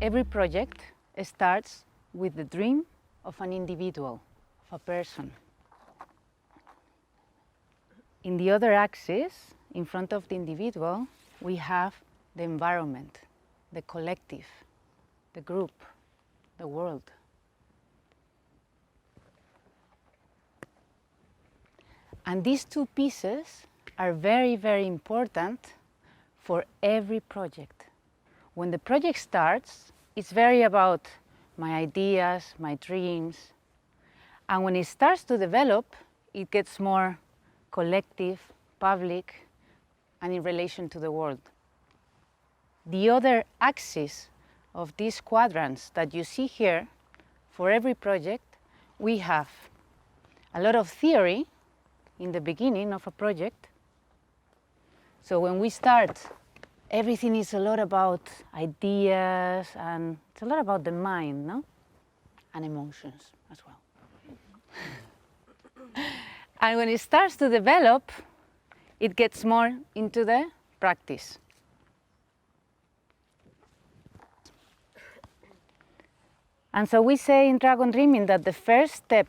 Every project starts with the dream of an individual, of a person. In the other axis, in front of the individual, we have the environment, the collective, the group, the world. And these two pieces are very, very important for every project. When the project starts, it's very about my ideas, my dreams. And when it starts to develop, it gets more collective, public, and in relation to the world. The other axis of these quadrants that you see here, for every project, we have a lot of theory in the beginning of a project. So when we start, everything is a lot about ideas, and it's a lot about the mind, no? And emotions as well. And when it starts to develop, it gets more into the practice. And so we say in Dragon Dreaming that the first step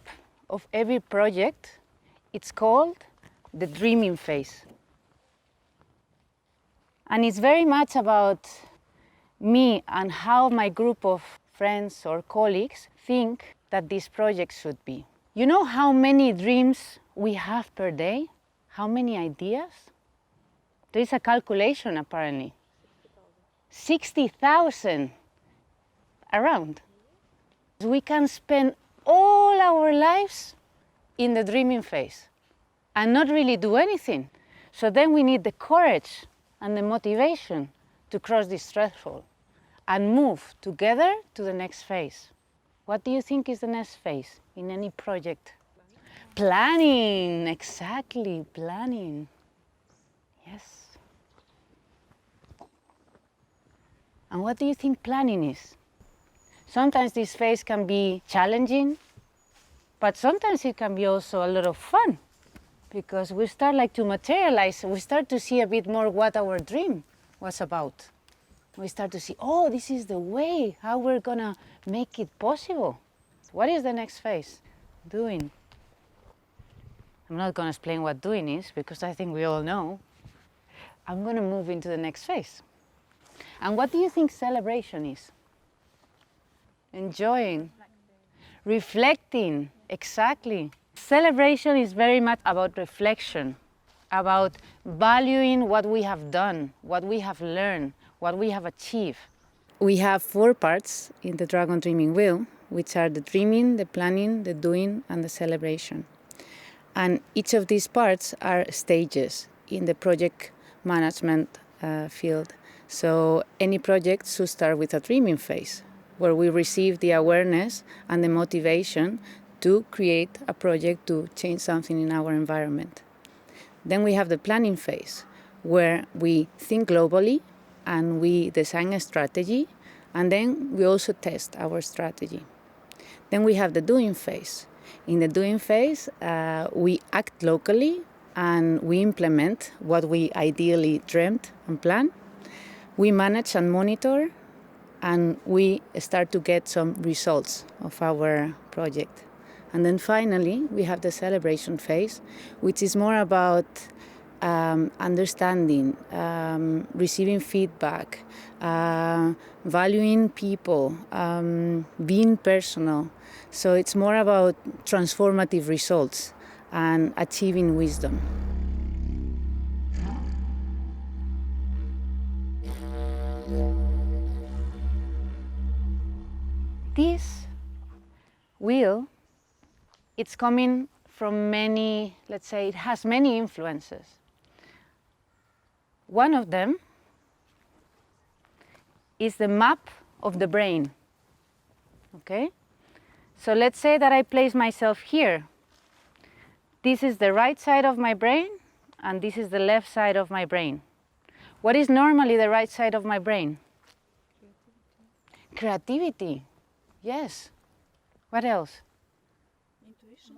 of every project, it's called the dreaming phase. And it's very much about me and how my group of friends or colleagues think that this project should be. You know how many dreams we have per day? How many ideas? There is a calculation apparently. 60,000 around. We can spend all our lives in the dreaming phase and not really do anything. So then we need the courage and the motivation to cross this threshold and move together to the next phase. What do you think is the next phase in any project? Planning, exactly, planning. Yes. And what do you think planning is? Sometimes this phase can be challenging, but sometimes it can be also a lot of fun, because we start to materialize, we start to see a bit more what our dream was about. We start to see, oh, this is the way, how we're gonna make it possible. What is the next phase? Doing. I'm not gonna explain what doing is, because I think we all know. I'm gonna move into the next phase. And what do you think celebration is? Enjoying, reflecting, exactly. Celebration is very much about reflection, about valuing what we have done, what we have learned, what we have achieved. We have 4 parts in the Dragon Dreaming Wheel, which are the dreaming, the planning, the doing, and the celebration. And each of these parts are stages in the project management field. So any project should start with a dreaming phase, where we receive the awareness and the motivation to create a project to change something in our environment. Then we have the planning phase, where we think globally and we design a strategy, and then we also test our strategy. Then we have the doing phase. In the doing phase, we act locally and we implement what we ideally dreamt and planned. We manage and monitor, and we start to get some results of our project. And then finally, we have the celebration phase, which is more about understanding, receiving feedback, valuing people, being personal. So it's more about transformative results and achieving wisdom. This wheel, it's coming from many, let's say, it has many influences. One of them is the map of the brain, okay? So let's say that I place myself here. This is the right side of my brain, and this is the left side of my brain. What is normally the right side of my brain? Creativity. Yes. What else? Intuition.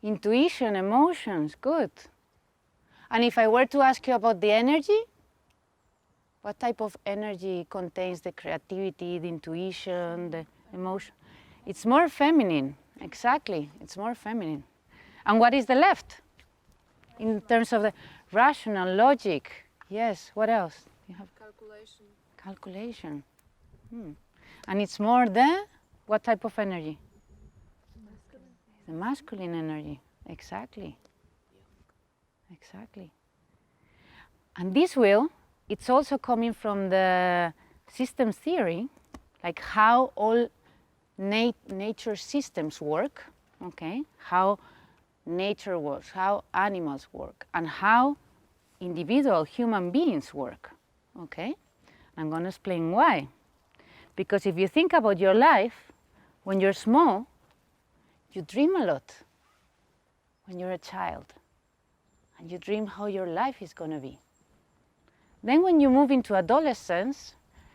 Intuition, emotions, good. And if I were to ask you about the energy? What type of energy contains the creativity, the intuition, the emotion? It's more feminine, exactly, it's more feminine. And what is the left? In terms of the rational logic, yes, what else? You have Calculation. calculation. And it's more the, what type of energy? Masculine. The masculine energy, exactly. Exactly. And this will, it's also coming from the systems theory, like how all nature systems work, okay? How nature works, how animals work, and how individual human beings work, okay? I'm going to explain why. Because if you think about your life, when you're small, you dream a lot when you're a child. And you dream how your life is going to be. Then when you move into adolescence,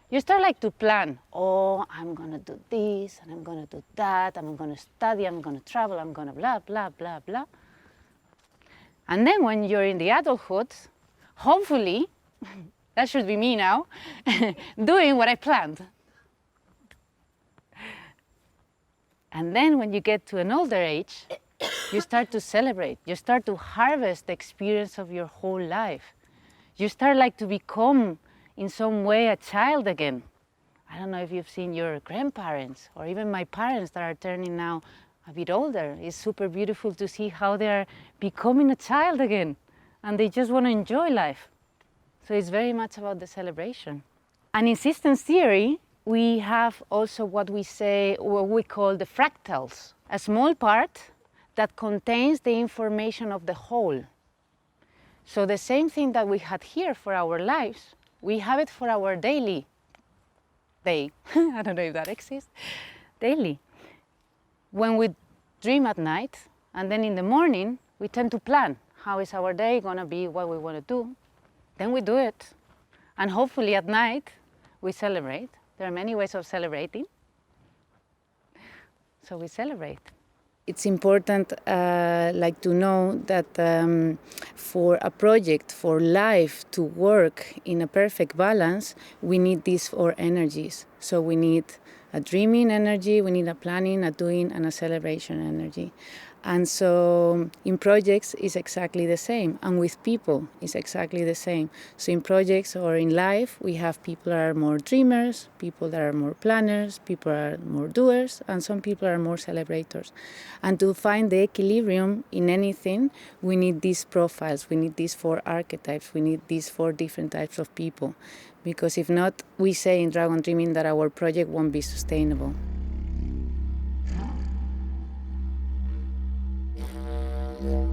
you start like to plan. Oh, I'm going to do this, and I'm going to do that, I'm going to study, I'm going to travel, I'm going to blah, blah, blah, blah. And then when you're in the adulthood, hopefully, that should be me now, doing what I planned. And then when you get to an older age, you start to celebrate. You start to harvest the experience of your whole life. You start like to become, in some way, a child again. I don't know if you've seen your grandparents or even my parents that are turning now a bit older. It's super beautiful to see how they are becoming a child again, and they just want to enjoy life. So it's very much about the celebration. And in systems theory, we have also what we call the fractals, a small part that contains the information of the whole. So the same thing that we had here for our lives, we have it for our daily day. I don't know if that exists. Daily. When we dream at night, and then in the morning, we tend to plan. How is our day going to be, what we want to do? Then we do it. And hopefully at night, we celebrate. There are many ways of celebrating. So we celebrate. It's important to know that for a project, for life to work in a perfect balance, we need these four energies. So we need a dreaming energy, we need a planning, a doing, and a celebration energy. And so in projects, it's exactly the same. And with people, it's exactly the same. So in projects or in life, we have people that are more dreamers, people that are more planners, people that are more doers, and some people are more celebrators. And to find the equilibrium in anything, we need these profiles, we need these four archetypes, we need these four different types of people. Because if not, we say in Dragon Dreaming that our project won't be sustainable. Yeah.